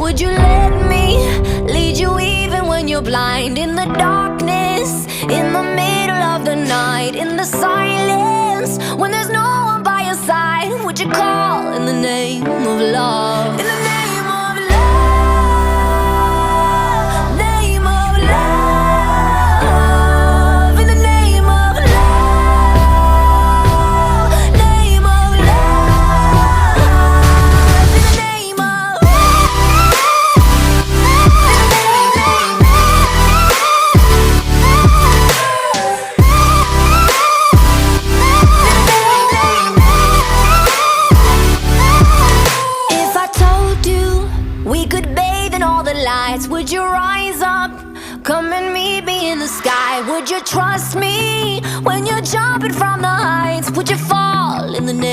Would you let me lead you even when you're blind? In the darkness, in the middle of the night, in the silence, when there's no one by your side, would you call in the name of love? In the name of love, name of love, in the name of love, name of love, in the name of If I told you we could bathe in all the lights, would you rise up? Come and meet me in the sky. Would you trust me when you're jumping from the heights? Would you fall in the name